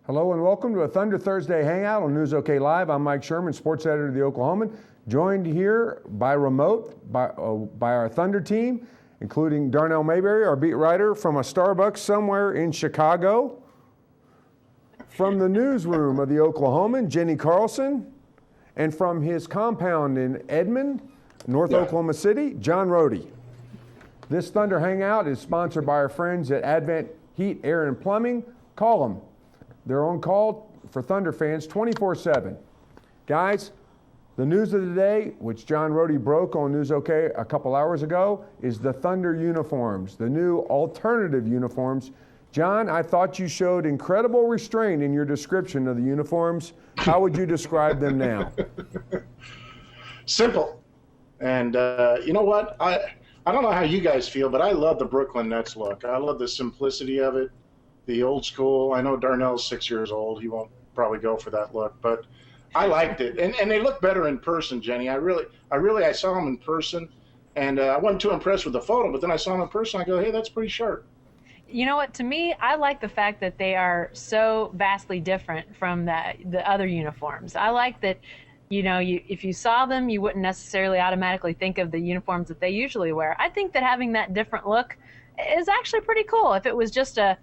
Hello and welcome to a Thunder Thursday Hangout on News OK Live. I'm Mike Sherman, sports editor of the Oklahoman, joined here by remote by our Thunder team, including Darnell Mayberry, our beat writer from a Starbucks somewhere in Chicago. From the newsroom of the Oklahoman, Jenni Carlson, and from his compound in Edmond, North Oklahoma City, John Rohde. This Thunder Hangout is sponsored by our friends at Advent Heat, Air, and Plumbing. Call them. They're on call for Thunder fans 24/7. Guys, the news of the day, which John Rohde broke on News OK a couple hours ago, is the Thunder uniforms, the new alternative uniforms. John, I thought you showed incredible restraint in your description of the uniforms. How would you describe them now? Simple. And you know what? I don't know how you guys feel, but I love the Brooklyn Nets look. I love the simplicity of it. The old school. I know Darnell's 6 years old. He won't probably go for that look, but I liked it. And they look better in person, Jenni. I saw them in person, and I wasn't too impressed with the photo, but then I saw them in person. I go, hey, that's pretty sharp. You know what? To me, I like the fact that they are so vastly different from the other uniforms. I like that, if you saw them, you wouldn't necessarily automatically think of the uniforms that they usually wear. I think that having that different look is actually pretty cool. If it was just a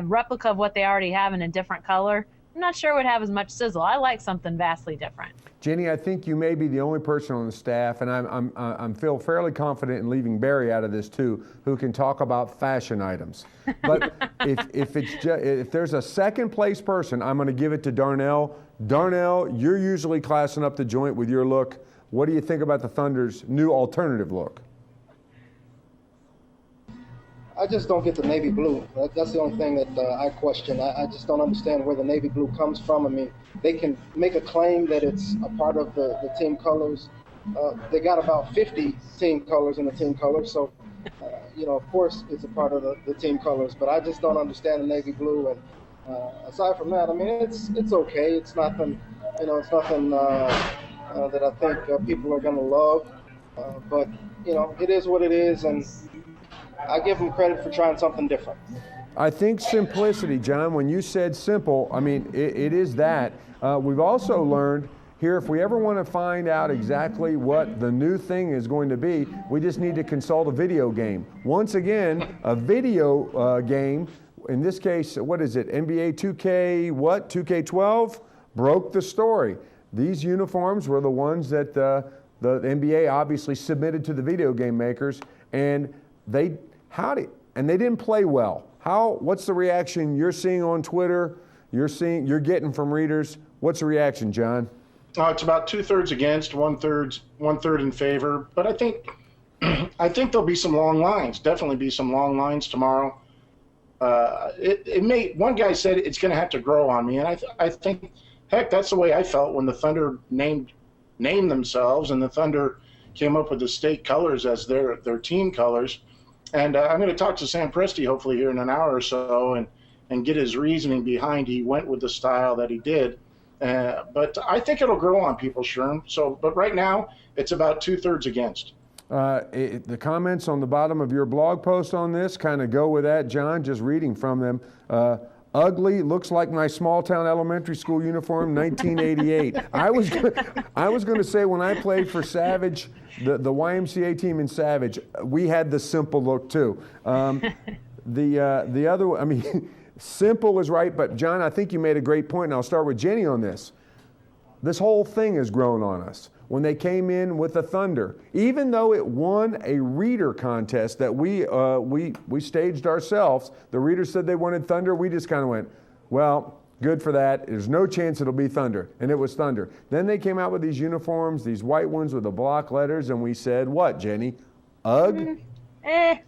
replica of what they already have in a different color, I'm not sure it would have as much sizzle. I like something vastly different. Jenni, I think you may be the only person on the staff, and I'm feel fairly confident in leaving Barry out of this too, who can talk about fashion items. But if there's a second place person, I'm going to give it to Darnell. Darnell, you're usually classing up the joint with your look. What do you think about the Thunder's new alternative look? I just don't get the navy blue. That's the only thing that I question. I just don't understand where the navy blue comes from. I mean, they can make a claim that it's a part of the team colors. They got about 50 team colors in the team colors, so of course it's a part of the team colors. But I just don't understand the navy blue. And aside from that, I mean, it's okay. It's nothing, it's nothing that I think people are going to love. But it is what it is, and I give them credit for trying something different. I think simplicity, John, when you said simple, I mean, it is that. We've also learned here, if we ever want to find out exactly what the new thing is going to be, we just need to consult a video game. Once again, a video game, in this case, what is it, NBA 2K12, broke the story. These uniforms were the ones that the NBA obviously submitted to the video game makers, and they didn't play well. What's the reaction you're seeing on Twitter? You're getting from readers. What's the reaction, John? It's about 2/3 against, 1/3 in favor. But I think there'll be some long lines. Definitely be some long lines tomorrow. One guy said it's going to have to grow on me, and I think, heck, that's the way I felt when the Thunder named themselves, and the Thunder came up with the state colors as their team colors. And I'm going to talk to Sam Presti hopefully here in an hour or so and get his reasoning behind he went with the style that he did. But I think it'll grow on people, Sherm. But right now, it's about 2/3 against. The comments on the bottom of your blog post on this kind of go with that, John, just reading from them. Ugly, looks like my small town elementary school uniform, 1988. I was going to say when I played for Savage, the YMCA team in Savage, we had the simple look too. The other, I mean, simple is right, but John, I think you made a great point, and I'll start with Jenni on this. This whole thing has grown on us. When they came in with the Thunder, even though it won a reader contest that we staged ourselves, the readers said they wanted Thunder. We just kind of went, well, good for that. There's no chance it'll be Thunder, and it was Thunder. Then they came out with these uniforms, these white ones with the block letters, and we said, what, Jenni? Ugh?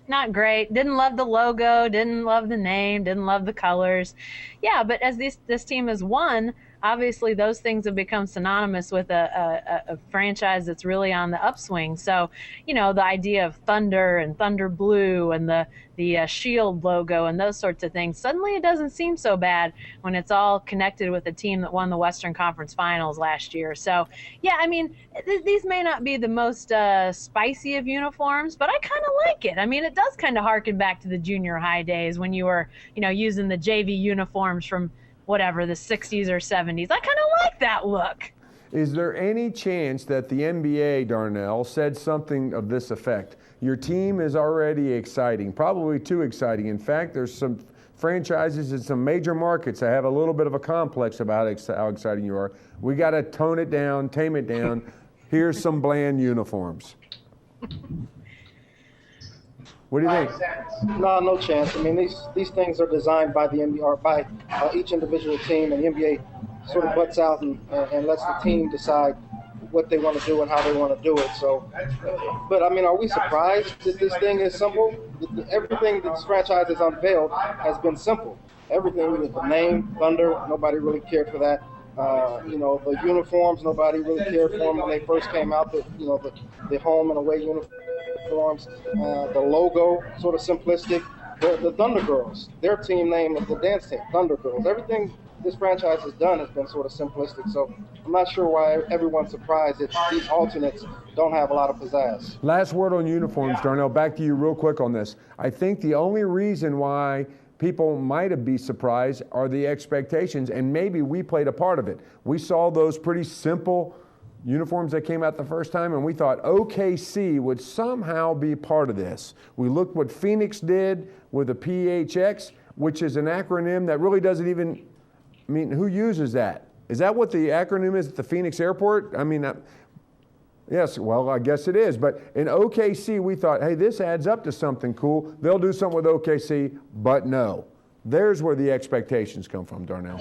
Not great. Didn't love the logo, didn't love the name, didn't love the colors. Yeah, but as this team has won, obviously those things have become synonymous with a franchise that's really on the upswing. So, the idea of Thunder and Thunder Blue and the Shield logo and those sorts of things, suddenly it doesn't seem so bad when it's all connected with a team that won the Western Conference Finals last year. So, yeah, I mean, these may not be the most spicy of uniforms, but I kind of like it. I mean, it does kind of harken back to the junior high days when you were, using the JV uniforms from whatever, the 60s or 70s. I kind of like that look. Is there any chance that the NBA, Darnell, said something of this effect? Your team is already exciting, probably too exciting. In fact, there's some franchises in some major markets that have a little bit of a complex about how exciting you are. We got to tone it down, tame it down. Here's some bland uniforms. What do you think? No, no chance. I mean, these things are designed by the NBA or by each individual team, and the NBA sort of butts out and lets the team decide what they want to do and how they want to do it. So, but I mean, are we surprised that this thing is simple? Everything that this franchise has unveiled has been simple. Everything with the name, Thunder, nobody really cared for that. The uniforms, nobody really cared for them when they first came out. The home and away uniforms, the logo, sort of simplistic. The Thunder Girls, their team name is the dance team, Thunder Girls. Everything this franchise has done has been sort of simplistic. So I'm not sure why everyone's surprised that these alternates don't have a lot of pizzazz. Last word on uniforms, Darnell. Back to you real quick on this. I think the only reason why people might be surprised are the expectations, and maybe we played a part of it. We saw those pretty simple uniforms that came out the first time, and we thought OKC would somehow be part of this. We looked what Phoenix did with the PHX, which is an acronym that really doesn't even, I mean, who uses that? Is that what the acronym is at the Phoenix airport? I mean, yes, well, I guess it is. But in OKC, we thought, hey, this adds up to something cool. They'll do something with OKC, but no. There's where the expectations come from, Darnell.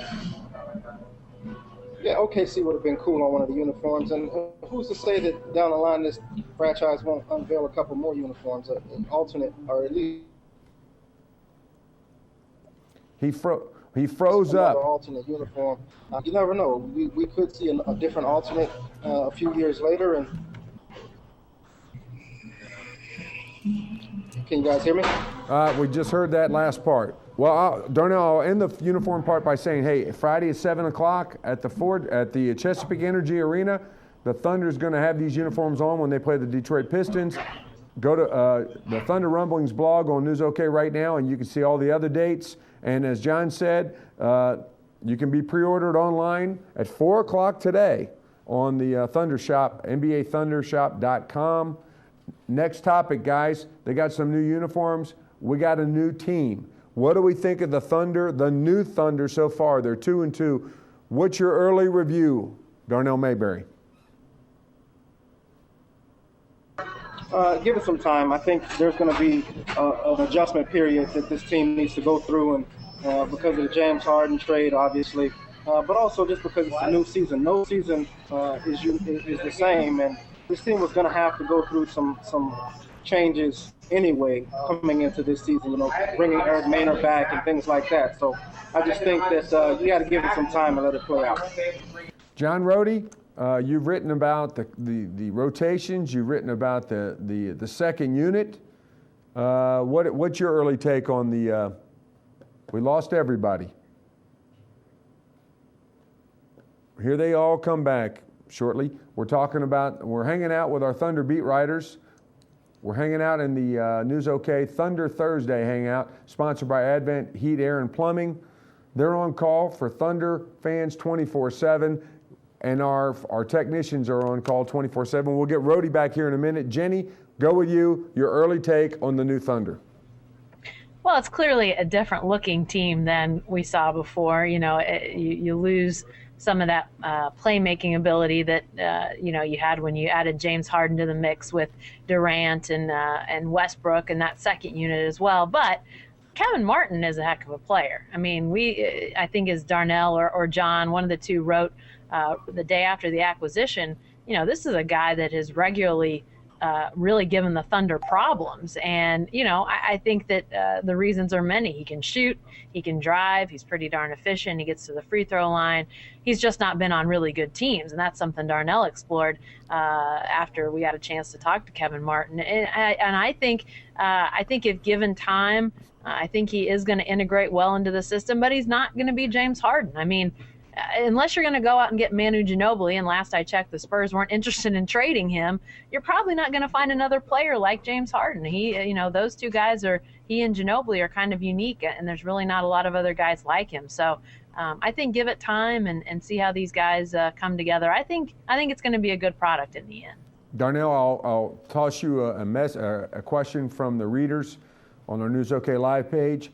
Yeah, OKC would have been cool on one of the uniforms. And who's to say that down the line this franchise won't unveil a couple more uniforms, an alternate, or at least He froze up. Alternate uniform. You never know. We could see a different alternate a few years later. And can you guys hear me? We just heard that last part. Well, Darnell, I'll end the uniform part by saying, hey, Friday at 7 o'clock at the Chesapeake Energy Arena, the Thunder's going to have these uniforms on when they play the Detroit Pistons. Go to the Thunder Rumblings blog on News OK right now, and you can see all the other dates. And as John said, you can be pre-ordered online at 4 o'clock today on the Thunder Shop, NBAThundershop.com. Next topic, guys. They got some new uniforms. We got a new team. What do we think of the Thunder, the new Thunder so far? They're 2-2. What's your early review, Darnell Mayberry? Give it some time. I think there's going to be an adjustment period that this team needs to go through, and because of the James Harden trade, obviously, but also just because it's a new season. No season is the same, and this team was going to have to go through some changes anyway coming into this season. Bringing Eric Maynard back and things like that. So I just think that you got to give it some time and let it play out. John Rohde, you've written about the rotations. You've written about the second unit. What's your early take on the? We lost everybody. Here they all come back shortly. We're hanging out with our Thunder beat writers. We're hanging out in the News OK Thunder Thursday Hangout, sponsored by Advent Heat, Air, and Plumbing. They're on call for Thunder fans 24/7, and our technicians are on call 24/7. We'll get Rohde back here in a minute. Jenni, go with you. Your early take on the new Thunder. Well, it's clearly a different looking team than we saw before. You lose some of that playmaking ability that you had when you added James Harden to the mix with Durant and Westbrook and that second unit as well. But Kevin Martin is a heck of a player. I mean, I think as Darnell or John, one of the two, wrote the day after the acquisition, this is a guy that has regularly really given the Thunder problems. And, I think that the reasons are many. He can shoot, he can drive, he's pretty darn efficient, he gets to the free throw line. He's just not been on really good teams, and that's something Darnell explored after we got a chance to talk to Kevin Martin. And I think if given time, I think he is going to integrate well into the system, but he's not going to be James Harden. I mean, unless you're going to go out and get Manu Ginobili, and last I checked, the Spurs weren't interested in trading him, you're probably not going to find another player like James Harden. Those two guys he and Ginobili are kind of unique, and there's really not a lot of other guys like him. So I think give it time and see how these guys come together. I think it's going to be a good product in the end. Darnell, I'll toss you a question from the readers on our News OK Live page.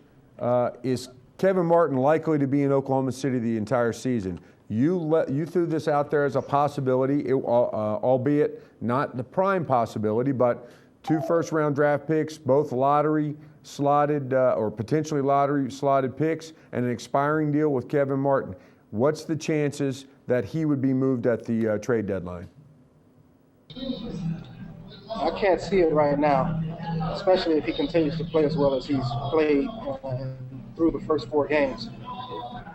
Is Kevin Martin likely to be in Oklahoma City the entire season? You threw this out there as a possibility, albeit not the prime possibility, but 2 first-round draft picks, both lottery slotted or potentially lottery slotted picks, and an expiring deal with Kevin Martin. What's the chances that he would be moved at the trade deadline? I can't see it right now, especially if he continues to play as well as he's played through the first 4 games.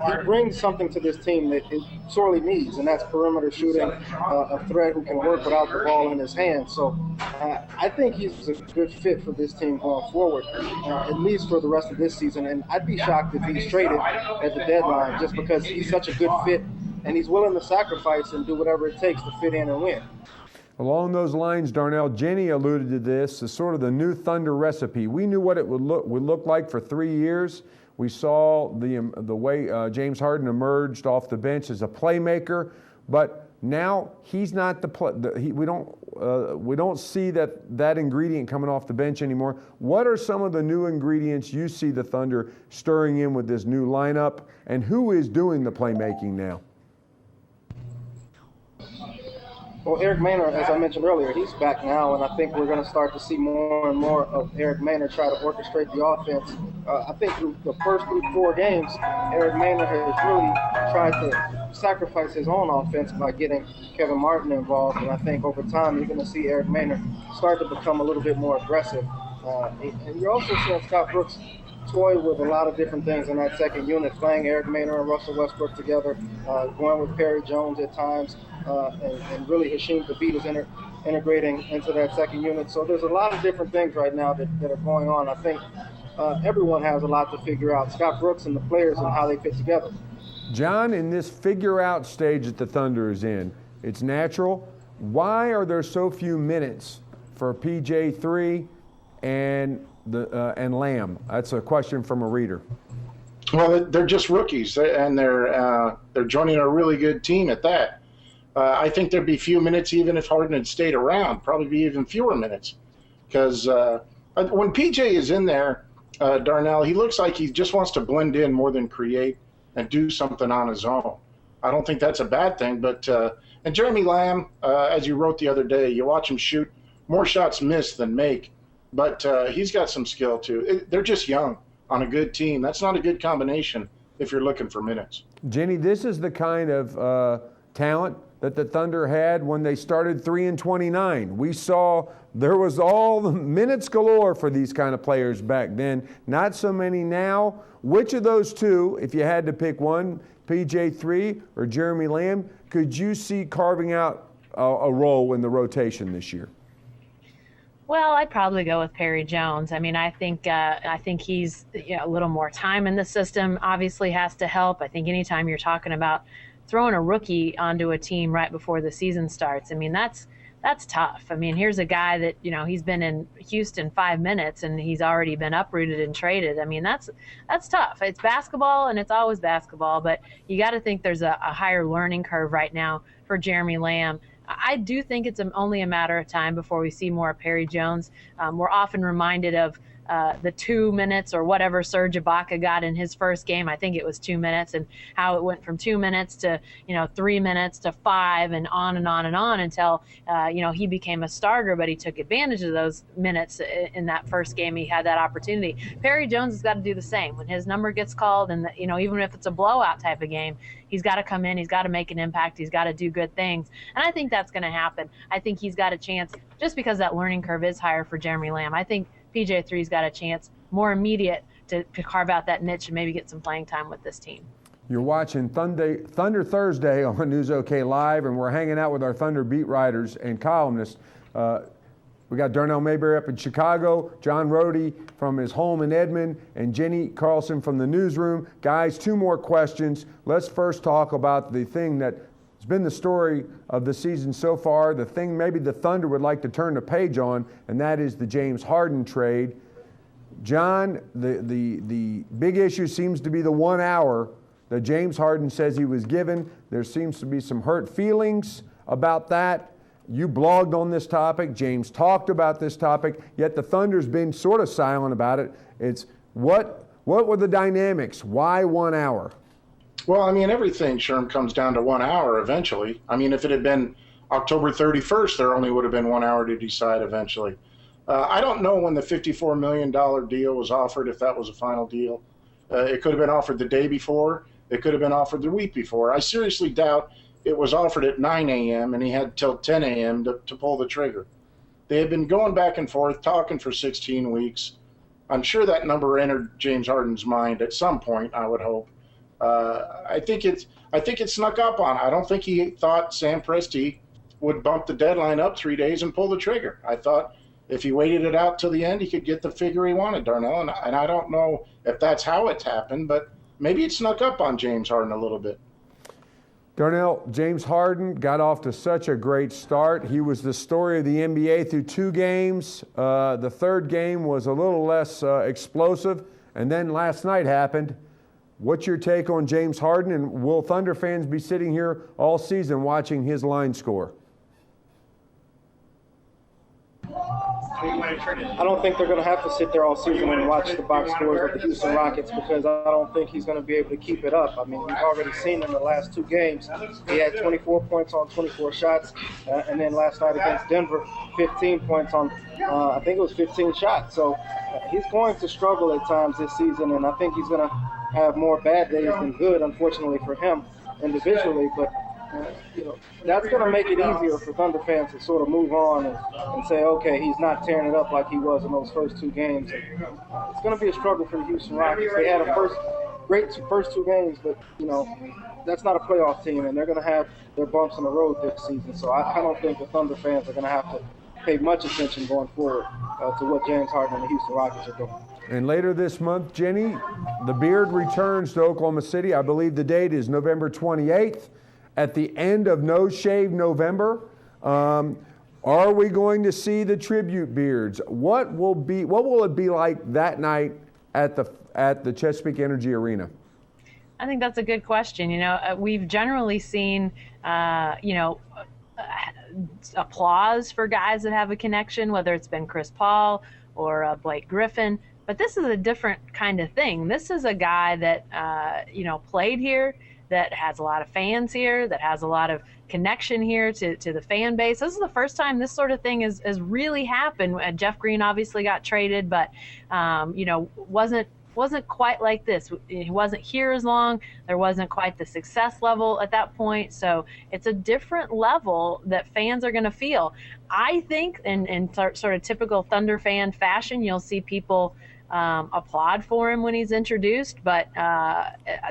He brings something to this team that it sorely needs, and that's perimeter shooting, a threat who can work without the ball in his hands. So I think he's a good fit for this team going forward, at least for the rest of this season. And I'd be shocked if he's traded at the deadline just because he's such a good fit, and he's willing to sacrifice and do whatever it takes to fit in and win. Along those lines, Darnell, Jenni alluded to this, as sort of the new Thunder recipe. We knew what it would look like for 3 years. We saw the way James Harden emerged off the bench as a playmaker, but now he's not we don't see that ingredient coming off the bench anymore. What are some of the new ingredients you see the Thunder stirring in with this new lineup, and who is doing the playmaking now? Well, Eric Maynard, as I mentioned earlier, he's back now, and I think we're going to start to see more and more of Eric Maynard try to orchestrate the offense. I think through the first 3-4 games, Eric Maynard has really tried to sacrifice his own offense by getting Kevin Martin involved, and I think over time you're going to see Eric Maynard start to become a little bit more aggressive. And you're also seeing Scott Brooks toy with a lot of different things in that second unit, playing Eric Maynard and Russell Westbrook together, going with Perry Jones at times, and really Hasheem Thabeet is integrating into that second unit. So there's a lot of different things right now that are going on. I think everyone has a lot to figure out, Scott Brooks and the players and how they fit together. John, in this figure-out stage that the Thunder is in, it's natural. Why are there so few minutes for PJ3 and Lamb? That's a question from a reader. Well, they're just rookies, and they're joining a really good team at that. I think there'd be few minutes even if Harden had stayed around, probably be even fewer minutes. Because when PJ is in there, Darnell, he looks like he just wants to blend in more than create and do something on his own. I don't think that's a bad thing. But and Jeremy Lamb, as you wrote the other day, you watch him shoot more shots missed than make. But he's got some skill, too. They're just young on a good team. That's not a good combination if you're looking for minutes. Jenni, this is the kind of talent that the Thunder had when they started 3-29. We saw there was all the minutes galore for these kind of players back then. Not so many now. Which of those two, if you had to pick one, PJ3 or Jeremy Lamb, could you see carving out a role in the rotation this year? Well, I'd probably go with Perry Jones. I mean, I think he's a little more time in the system. Obviously, has to help. I think anytime you're talking about throwing a rookie onto a team right before the season starts, I mean, that's tough. I mean, here's a guy that he's been in Houston 5 minutes and he's already been uprooted and traded. I mean, that's tough. It's basketball and it's always basketball, but you got to think there's a higher learning curve right now for Jeremy Lamb. I do think it's only a matter of time before we see more of Perry Jones. We're often reminded of the 2 minutes or whatever Serge Ibaka got in his first game. I think it was 2 minutes, and how it went from 2 minutes to 3 minutes to 5 and on and on and on until he became a starter. But he took advantage of those minutes in that first game. He had that opportunity. Perry Jones has got to do the same when his number gets called, and even if it's a blowout type of game, he's got to come in. He's got to make an impact. He's got to do good things, and I think that's going to happen. I think he's got a chance just because that learning curve is higher for Jeremy Lamb. I think PJ3's got a chance, more immediate, to carve out that niche and maybe get some playing time with this team. You're watching Thunder Thursday on News OK Live, and we're hanging out with our Thunder beat writers and columnists. We got Darnell Mayberry up in Chicago, John Rohde from his home in Edmond, and Jenni Carlson from the newsroom. Guys, 2 more questions. Let's first talk about the thing that has been the story of the season so far, the thing maybe the Thunder would like to turn the page on, and that is the James Harden trade. John, the big issue seems to be the 1 hour that James Harden says he was given. There seems to be some hurt feelings about that. You blogged on this topic. James talked about this topic, yet the Thunder's been sort of silent about it. It's what were the dynamics? Why 1 hour? Well, I mean, everything, Sherm, comes down to 1 hour eventually. I mean, if it had been October 31st, there only would have been 1 hour to decide eventually. I don't know when the $54 million deal was offered, if that was a final deal. It could have been offered the day before. It could have been offered the week before. I seriously doubt it was offered at 9 a.m. and he had till 10 a.m. to pull the trigger. They had been going back and forth, talking for 16 weeks. I'm sure that number entered James Harden's mind at some point, I would hope. I think it snuck up on. I don't think he thought Sam Presti would bump the deadline up 3 days and pull the trigger. I thought if he waited it out till the end, he could get the figure he wanted, Darnell. And I don't know if that's how it's happened, but maybe it snuck up on James Harden a little bit. Darnell, James Harden got off to such a great start. He was the story of the NBA through 2 games. The third game was a little less explosive, and then last night happened. What's your take on James Harden, and will Thunder fans be sitting here all season watching his line score? I don't think they're going to have to sit there all season and watch the box scores of the Houston Rockets, because I don't think he's going to be able to keep it up. I mean, we've already seen in the last 2 games, he had 24 points on 24 shots, and then last night against Denver, 15 points on, I think it was 15 shots. So he's going to struggle at times this season, and I think he's going to have more bad days than good, unfortunately for him individually. But that's going to make it easier for Thunder fans to sort of move on and say, okay, he's not tearing it up like he was in those first 2 games. And, it's going to be a struggle for the Houston Rockets. They had a great first 2 games, but, that's not a playoff team, and they're going to have their bumps in the road this season. So I don't think the Thunder fans are going to have to pay much attention going forward to what James Harden and the Houston Rockets are doing. And later this month, Jenni, the Beard returns to Oklahoma City. I believe the date is November 28th. At the end of No Shave November, are we going to see the tribute beards? What will it be like that night at the Chesapeake Energy Arena? I think that's a good question. We've generally seen, applause for guys that have a connection, whether it's been Chris Paul or Blake Griffin. But this is a different kind of thing. This is a guy that, played here, that has a lot of fans here, that has a lot of connection here to the fan base. This is the first time this sort of thing has really happened. Jeff Green obviously got traded, but, wasn't quite like this. He wasn't here as long. There wasn't quite the success level at that point. So it's a different level that fans are going to feel. I think in sort of typical Thunder fan fashion, you'll see people applaud for him when he's introduced, but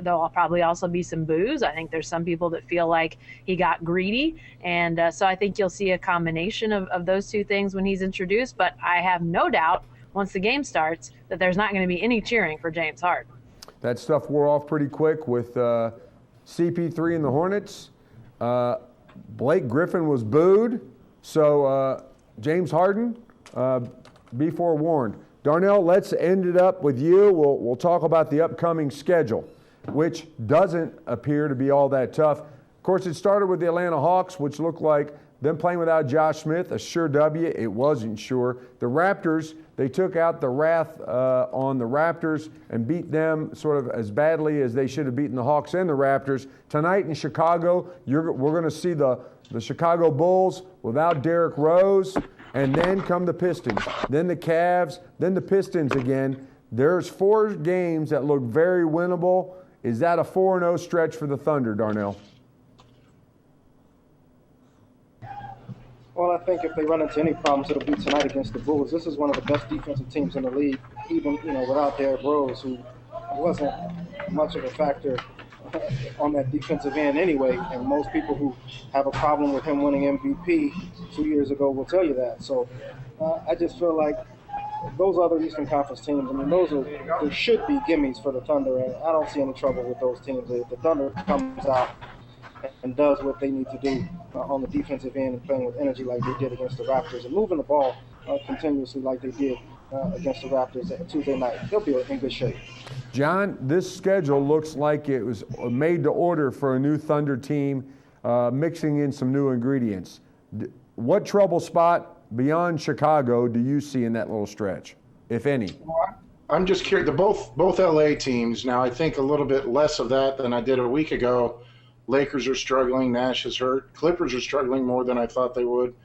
there'll probably also be some boos. I think there's some people that feel like he got greedy, and so I think you'll see a combination of those 2 things when he's introduced. But I have no doubt once the game starts that there's not going to be any cheering for James Harden. That stuff wore off pretty quick with CP3 and the Hornets. Blake Griffin was booed, so James Harden, be forewarned. Darnell, let's end it up with you. We'll talk about the upcoming schedule, which doesn't appear to be all that tough. Of course, it started with the Atlanta Hawks, which looked like them playing without Josh Smith, a sure W. It wasn't sure. The Raptors, they took out the wrath on the Raptors and beat them sort of as badly as they should have beaten the Hawks and the Raptors. Tonight in Chicago, we're going to see the Chicago Bulls without Derrick Rose. And then come the Pistons, then the Cavs, then the Pistons again. There's 4 games that look very winnable. Is that a 4-0 stretch for the Thunder, Darnell? Well, I think if they run into any problems, it'll be tonight against the Bulls. This is one of the best defensive teams in the league, even without Derrick Rose, who wasn't much of a factor on that defensive end anyway, and most people who have a problem with him winning MVP 2 years ago will tell you that. So I just feel like those other Eastern Conference teams, there should be gimmies for the Thunder, and I don't see any trouble with those teams. If the Thunder comes out and does what they need to do on the defensive end and playing with energy like they did against the Raptors and moving the ball continuously like they did against the Raptors Tuesday night, they'll be in good shape. John, this schedule looks like it was made to order for a new Thunder team, mixing in some new ingredients. What trouble spot beyond Chicago do you see in that little stretch, if any? I'm just curious. Both LA teams now. I think a little bit less of that than I did a week ago. Lakers are struggling. Nash is hurt. Clippers are struggling more than I thought they would.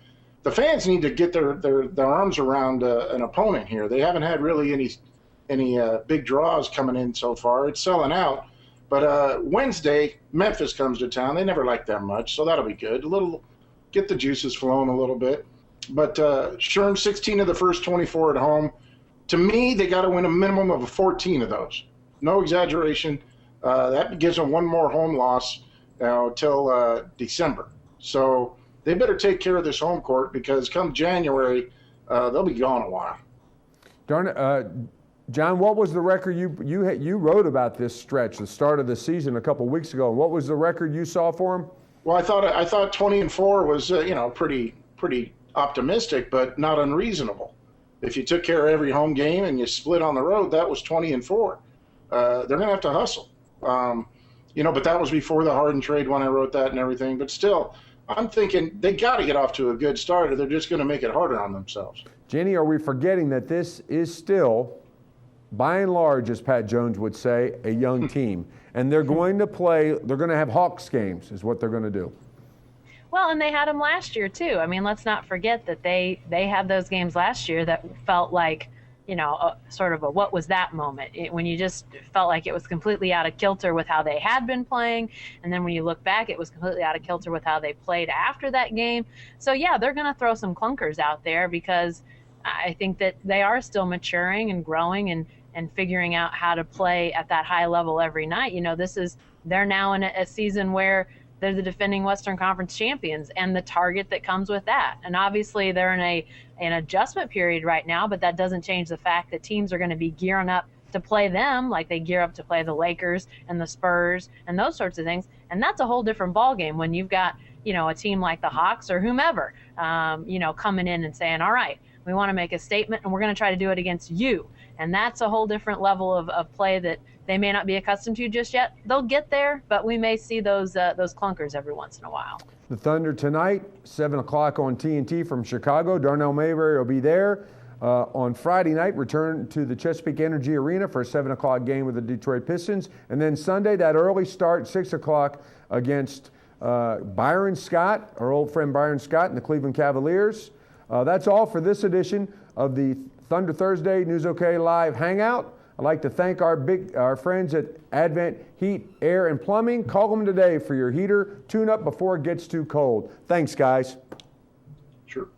The fans need to get their arms around an opponent here. They haven't had really any big draws coming in so far. It's selling out. But Wednesday, Memphis comes to town. They never like them much, so that'll be good. Get the juices flowing a little bit. But Sherman, 16 of the first 24 at home. To me, they got to win a minimum of 14 of those. No exaggeration. That gives them one more home loss till December. So they better take care of this home court because come January, they'll be gone a while. John, what was the record you wrote about this stretch, the start of the season a couple weeks ago? What was the record you saw for them? Well, I thought 20-4 was pretty optimistic, but not unreasonable. If you took care of every home game and you split on the road, that was 20-4. They're going to have to hustle. But that was before the Harden trade when I wrote that and everything. But still, I'm thinking they got to get off to a good start or they're just going to make it harder on themselves. Jenni, are we forgetting that this is still, by and large, as Pat Jones would say, a young team? And they're going to have Hawks games is what they're going to do. Well, and they had them last year, too. I mean, let's not forget that they had those games last year that felt like, sort of a what was that moment when you just felt like it was completely out of kilter with how they had been playing. And then when you look back, it was completely out of kilter with how they played after that game. So, yeah, they're going to throw some clunkers out there because I think that they are still maturing and growing and figuring out how to play at that high level every night. They're now in a season where they're the defending Western Conference champions and the target that comes with that. And obviously they're in an adjustment period right now, but that doesn't change the fact that teams are going to be gearing up to play them like they gear up to play the Lakers and the Spurs and those sorts of things. And that's a whole different ballgame when you've got, a team like the Hawks or whomever, coming in and saying, all right, we want to make a statement and we're going to try to do it against you. And that's a whole different level of play that they may not be accustomed to just yet. They'll get there, but we may see those clunkers every once in a while. The Thunder tonight, 7 o'clock on TNT from Chicago. Darnell Mayberry will be there. On Friday night, return to the Chesapeake Energy Arena for a 7 o'clock game with the Detroit Pistons. And then Sunday, that early start, 6 o'clock against Byron Scott, our old friend Byron Scott and the Cleveland Cavaliers. That's all for this edition of the Thunder Thursday News OK Live Hangout. I'd like to thank our friends at Advent Heat, Air, and Plumbing. Call them today for your heater tune-up before it gets too cold. Thanks, guys. Sure.